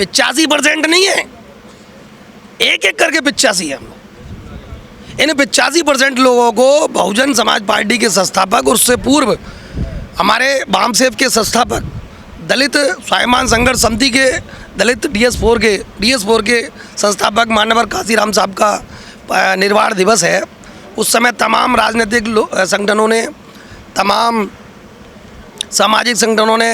85% नहीं है, एक एक करके 85 है। इन 85% लोगों को बहुजन समाज पार्टी के संस्थापक और उससे पूर्व हमारे वामसेव के संस्थापक, दलित स्वाभिमान संघर्ष समिति के दलित DS4 के संस्थापक माननीय काशीराम साहब का निर्वाण दिवस है। उस समय तमाम राजनीतिक संगठनों ने, तमाम सामाजिक संगठनों ने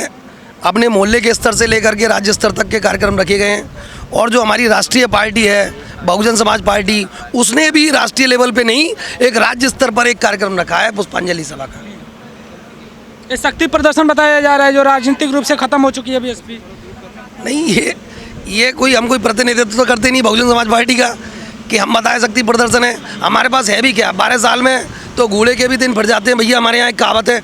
अपने मोहल्ले के स्तर से लेकर के राज्य स्तर तक के कार्यक्रम रखे गए हैं। और जो हमारी राष्ट्रीय पार्टी है बहुजन समाज पार्टी, उसने भी राष्ट्रीय लेवल पे नहीं, एक राज्य स्तर पर एक कार्यक्रम रखा है पुष्पांजलि सभा का। ये शक्ति प्रदर्शन बताया जा रहा है जो राजनीतिक रूप से खत्म हो चुकी है बीएसपी। नहीं, ये हम कोई प्रतिनिधित्व तो करते नहीं बहुजन समाज पार्टी का कि हम बताएं शक्ति प्रदर्शन है। हमारे पास है भी क्या, 12 साल में तो घूड़े के भी दिन फिर जाते हैं भैया। हमारे यहाँ एक कहावत है,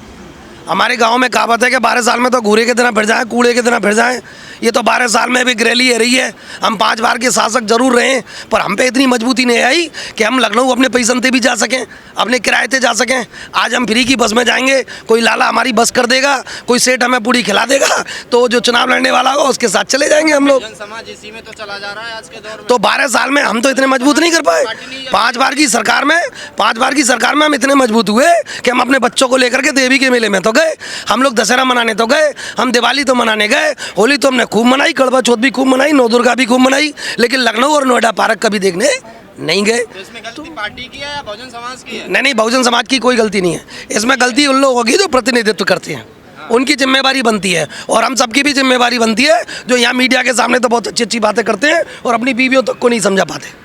हमारे गांव में कहावत है कि 12 साल में तो घूरे के दिन फिर जाएं, कूड़े के दिन फिर जाएं। ये तो 12 साल में भी रैली है रही है। हम 5 बार के शासक जरूर रहे, पर हम पे इतनी मजबूती नहीं आई कि हम लखनऊ अपने पैसन से भी जा सकें, अपने किराए से जा सकें। आज हम फ्री की बस में जाएंगे, कोई लाला हमारी बस कर देगा, कोई सेठ हमें पूरी खिला देगा, तो जो चुनाव लड़ने वाला होगा उसके साथ चले जाएंगे हम लोग। समाज इसी में तो चला जा रहा है आज के दौर में। तो 12 साल में हम तो इतने मजबूत नहीं कर पाए। 5 बार की सरकार में हम इतने मजबूत हुए कि हम अपने बच्चों को लेकर के देवी के मेले में तो गए, हम लोग दशहरा मनाने तो गए, हम दिवाली तो मनाने गए, होली तो हमने खूब मनाई, करवा चौथ भी खूब मनाई, नौ दुर्गा भी खूब मनाई, लेकिन लखनऊ और नोएडा पार्क कभी देखने नहीं गए। तो इसमें गलती पार्टी की है या बहुजन समाज की है? नहीं, बहुजन समाज की कोई गलती नहीं है। इसमें गलती उन लोगों की जो प्रतिनिधित्व करते हैं, उनकी जिम्मेवारी बनती है, और हम सबकी भी जिम्मेवारी बनती है जो यहाँ मीडिया के सामने तो बहुत अच्छी अच्छी बातें करते हैं और अपनी बीवियों तक को नहीं समझा पाते,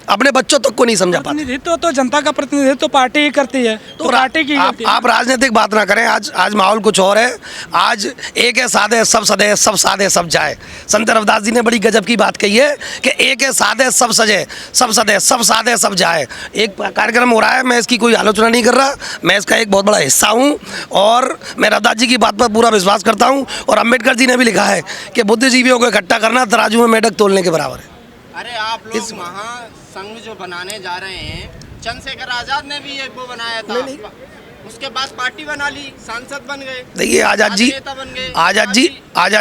अपने बच्चों तक को नहीं समझा पाते। प्रतिनिधित्व तो जनता का प्रतिनिधित्व पार्टी ही करती है, तो पार्टी की आप राजनीतिक बात ना करें। आज माहौल कुछ और है। आज एक है साधे सब सदे, सब साधे सब जाए। संत रविदास जी ने बड़ी गजब की बात कही है कि एक है साधे सब सजे, सब सदे, सब साधे सब जाए। एक कार्यक्रम हो रहा है, मैं इसकी कोई आलोचना नहीं कर रहा, मैं इसका एक बहुत बड़ा हिस्सा हूँ और मैं रविदास जी की बात पर पूरा विश्वास करता हूँ। और अम्बेडकर जी ने भी लिखा है कि बुद्धिजीवियों को इकट्ठा करना तराजू में मेढक तोलने के बराबर है। अरे आप लोग महासंघ जो बनाने जा रहे हैं, चंद्रशेखर आजाद ने भी एक वो बनाया था, उसके बाद पार्टी बना ली, सांसद बन गए। देखिए आजाद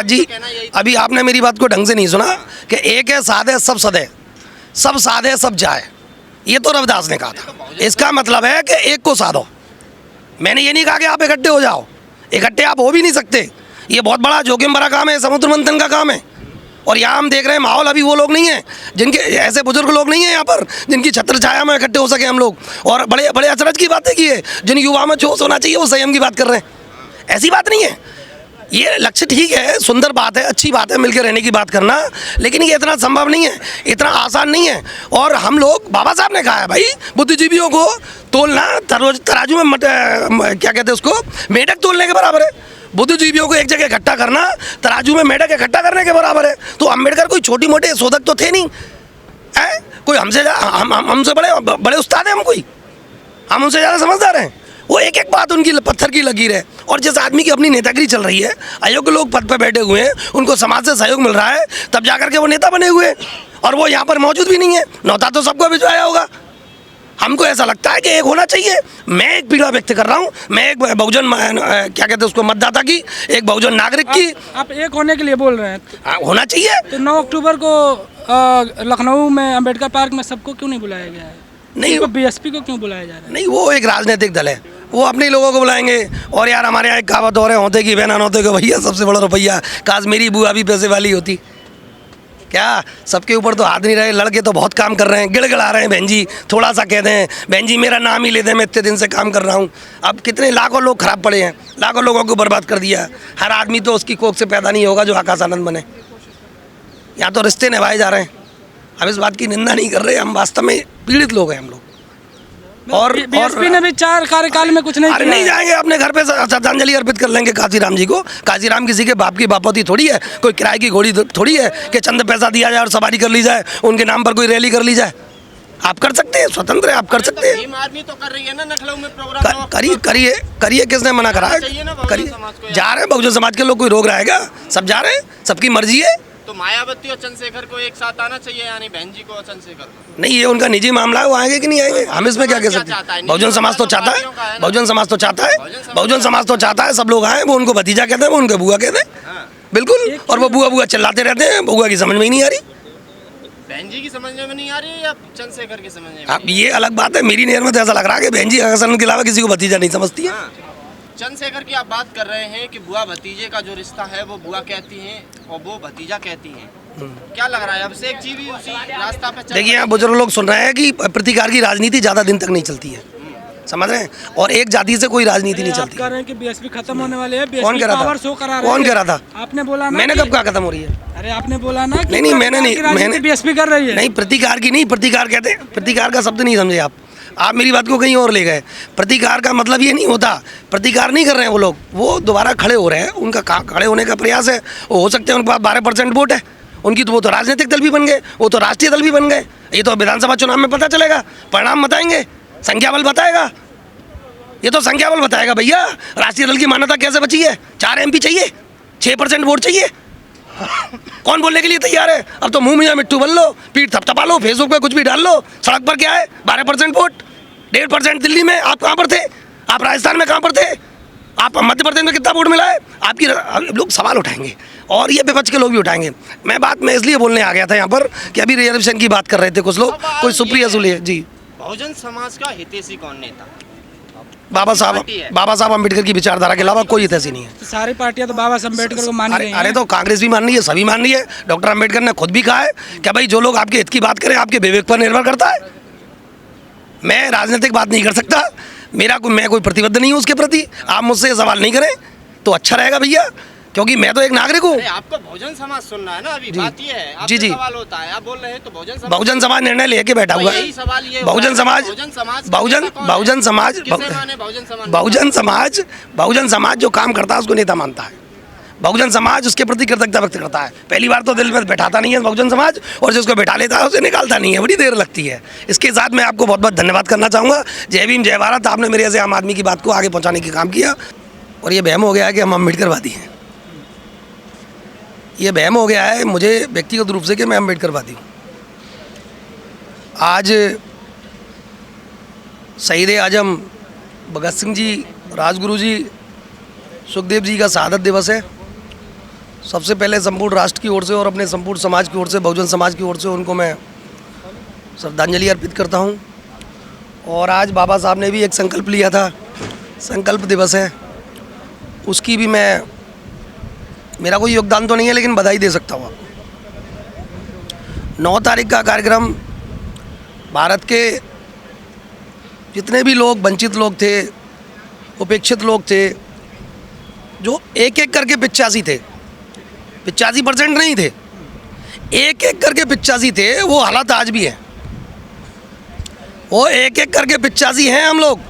जी, अभी आपने मेरी बात को ढंग से नहीं सुना कि एक है साधे सब सदे, सब साधे सब जाए। ये तो रविदास ने कहा था। इसका मतलब है कि एक को साधो। मैंने ये नहीं कहा कि आप इकट्ठे हो जाओ, इकट्ठे आप हो भी नहीं सकते। ये बहुत बड़ा जोखिम भरा काम है, समुद्र मंथन का काम है। और यहाँ हम देख रहे हैं माहौल, अभी वो लोग नहीं हैं जिनके, ऐसे बुजुर्ग लोग नहीं हैं यहाँ पर जिनकी छत्र छाया में इकट्ठे हो सके हम लोग। और बड़े बड़े अचरज की बातें की है, जिन युवा में जोश होना चाहिए वो संयम की बात कर रहे हैं। ऐसी बात नहीं है। ये लक्ष्य ठीक है, सुंदर बात है, अच्छी बात है मिलकर रहने की बात करना, लेकिन ये इतना संभव नहीं है, इतना आसान नहीं है। और हम लोग, बाबा साहब ने कहा है भाई, बुद्धिजीवियों को तोलना तराजू में क्या कहते हैं उसको, मेढक तोलने के बराबर है। बुद्धिजीवियों को एक जगह इकट्ठा करना तराजू में मेढक इकट्ठा करने के बराबर है। तो अम्बेडकर कोई छोटी मोटे शोधक तो थे नहीं है, कोई हमसे बड़े उस्ताद हैं, हम उनसे ज़्यादा समझदार हैं। वो एक एक बात उनकी पत्थर की लकीर है। और जिस आदमी की अपनी नेतागिरी चल रही है, अयोग्य लोग पद पर बैठे हुए हैं, उनको समाज से सहयोग मिल रहा है, तब जाकर के वो नेता बने हुए हैं। और वो यहाँ पर मौजूद भी नहीं है, न्योता तो सबको भिजवाया होगा। हमको ऐसा लगता है कि एक होना चाहिए। मैं एक पीड़ा व्यक्त कर रहा हूँ, मैं एक बहुजन क्या कहते हैं उसको, मतदाता की, एक बहुजन नागरिक की। आप एक होने के लिए बोल रहे हैं, होना चाहिए। तो 9 अक्टूबर को लखनऊ में अम्बेडकर पार्क में सबको क्यों नहीं बुलाया गया है? नहीं, बीएसपी को क्यों बुलाया जा रहा है? नहीं, वो एक राजनीतिक दल है, वो अपने लोगों को बुलाएंगे। और यार हमारे यहाँ एक कहावत हो रहे होते कि बहना होते को भैया सबसे बड़ा रुपया, काश मेरी बुआ भी पैसे वाली होती। क्या सबके ऊपर तो हाथ नहीं रहे, लड़के तो बहुत काम कर रहे हैं, गिड़गिड़ा रहे हैं। बहन जी थोड़ा सा कह दें, बहन जी मेरा नाम ही ले दें, मैं इतने दिन से काम कर रहा हूँ। अब कितने लाखों लोग खराब पड़े हैं, लाखों लोगों को बर्बाद कर दिया। हर आदमी तो उसकी कोख से पैदा नहीं होगा जो आकाश आनंद बने। यहाँ तो रिश्ते निभाए जा रहे हैं। हम इस बात की निंदा नहीं कर रहे, हम वास्तव में पीड़ित लोग हैं हम लोग। और बीएसपी ने भी 4 कार्यकाल में कुछ नहीं किया। नहीं जाएंगे, अपने घर पे श्रद्धांजलि अर्पित कर लेंगे काशीराम जी को। काशीराम किसी के बाप की बापौती थोड़ी है, कोई किराए की घोड़ी थोड़ी है कि चंद पैसा दिया जाए और सवारी कर ली जाए, उनके नाम पर कोई रैली कर ली जाए। आप कर सकते हैं, स्वतंत्र है, आप कर सकते हैं। आदमी तो कर रही है ना लखनऊ में प्रोग्राम। करिए, किसने मना करा है? करिए, जा रहे हैं बहुजन समाज के लोग, कोई रोक रहा है? सब जा रहे हैं, सबकी मर्जी है। तो मायावती और चंद्रशेखर को एक साथ आना चाहिए, यानी बहन जी को और चंद्रशेखर को। नहीं, ये उनका निजी मामला है, वो आएंगे कि नहीं आएंगे, हम इसमें क्या कह सकते हैं। बहुजन समाज तो चाहता है, सब लोग आए, वो उनको भतीजा कहते हैं, वो उनके बुआ कहते हैं। बिल्कुल। और वो बुआ बुआ चिल्लाते रहते हैं, बुआ की समझ में ही नहीं आ रही। बहन जी की समझने में नहीं आ रही है या चंद्रशेखर की समझने में? अब ये अलग बात है, मेरी नज़र में तो ऐसा लग रहा है कि बहन जी हसन के अलावा किसी को भतीजा नहीं समझती है। हाँ। चंद्रशेखर की आप बात कर रहे हैं कि बुआ भतीजे का जो रिश्ता है वो बुआ कहती हैं और वो भतीजा कहती हैं। क्या लग रहा है अब शेख जी भी उसी रास्ता पे चल? देखिए, यहाँ बुजुर्ग लोग सुन रहे हैं कि प्रतिकार की राजनीति ज़्यादा दिन तक नहीं चलती है, समझ रहे हैं, और एक जाति से कोई राजनीति नहीं आप चलती। कह रहे हैं कि बीएसपी खत्म होने वाले हैं, कौन कह रहा पावर शो करा था? रहे कौन हैं। कह रहा था? आपने बोला ना। मैंने कि- कब कहा खत्म हो रही है? अरे आपने बोला ना कि नहीं, मैंने नहीं, मैंने बीएसपी कर रही है। नहीं, प्रतिकार की नहीं, प्रतिकार कहते हैं, प्रतिकार का शब्द नहीं समझे आप मेरी बात को कहीं और ले गए। प्रतिकार का मतलब ये नहीं होता, प्रतिकार नहीं कर रहे हैं वो लोग, वो दोबारा खड़े हो रहे हैं, उनका खड़े होने का प्रयास है। वो हो सकते हैं उनके पास 12% वोट है उनकी, तो वो तो राजनीतिक दल भी बन गए, वो तो राष्ट्रीय दल भी बन गए। ये तो विधानसभा चुनाव में पता चलेगा, परिणाम बताएंगे, संख्या बल बताएगा, ये तो संख्या बल बताएगा भैया। राष्ट्रीय दल की मान्यता कैसे बची है? 4 MP चाहिए, 6% वोट चाहिए, कौन बोलने के लिए तैयार है? अब तो मुंह मियां मिट्टू बन लो, पीठ थपथपा लो, फेसबुक पे कुछ भी डाल लो। सड़क पर क्या है? 12% वोट, 1.5% दिल्ली में। आप कहाँ पर थे? आप राजस्थान में कहाँ पर थे? आप मध्य प्रदेश में कितना वोट मिला है? आपकी लोग सवाल उठाएंगे और ये विपक्ष के लोग भी उठाएंगे। मैं इसलिए बोलने आ गया था यहाँ पर कि अभी रिजर्वेशन की बात कर रहे थे कुछ लोग, कोई सुप्रिया सुले जी। बहुजन समाज का हितैषी कौन नेता? बाबा साहब अम्बेडकर की विचारधारा के अलावा कोई हितैषी नहीं है। तो सारी पार्टियां तो बाबा साहब अम्बेडकर को मान रही हैं। अरे तो कांग्रेस भी मान रही है, सभी मान रही है। डॉक्टर अम्बेडकर ने खुद भी कहा है कि भाई जो लोग आपके हित की बात करें आपके विवेक पर निर्भर करता है। मैं राजनीतिक बात नहीं कर सकता, मैं कोई प्रतिबद्ध नहीं हूँ उसके प्रति। आप मुझसे ये सवाल नहीं करें तो अच्छा रहेगा भैया, क्योंकि मैं तो एक नागरिक हूँ। आपको बहुजन समाज सुनना है ना, अभी बात ये है, आपसे सवाल होता है, आप बोल रहे हैं तो बहुजन समाज निर्णय लेके बैठा हुआ है। बहुजन समाज जो काम करता है उसको नेता मानता है। बहुजन समाज उसके प्रति कृतज्ञता व्यक्त करता है। पहली बार तो दिल में बैठाता नहीं है बहुजन समाज, और जिसको बैठा लेता है उसे निकालता नहीं है, बड़ी देर लगती है। इसके साथ मैं आपको बहुत बहुत धन्यवाद करना चाहूँगा। जय भीम जय भारत। आपने मेरे ऐसे आम आदमी की बात को आगे पहुँचाने का काम किया, और ये वहम हो गया है कि हम अम्बेडकरवादी हैं। ये वहम हो गया है मुझे व्यक्तिगत रूप से कि मैं अम्बेडकरवादी हूँ। आज शहीद आजम भगत सिंह जी, राजगुरु जी, सुखदेव जी का शहादत दिवस है। सबसे पहले संपूर्ण राष्ट्र की ओर से और अपने संपूर्ण समाज की ओर से, बहुजन समाज की ओर से उनको मैं श्रद्धांजलि अर्पित करता हूँ। और आज बाबा साहब ने भी एक संकल्प लिया था, संकल्प दिवस है, उसकी भी मेरा कोई योगदान तो नहीं है लेकिन बधाई दे सकता हूँ। 9 तारीख का कार्यक्रम भारत के जितने भी लोग वंचित लोग थे, उपेक्षित लोग थे, जो एक एक करके 85 थे, 85% नहीं थे, एक एक करके 85 थे, वो हालात आज भी है। वो एक एक करके 85 हैं हम लोग।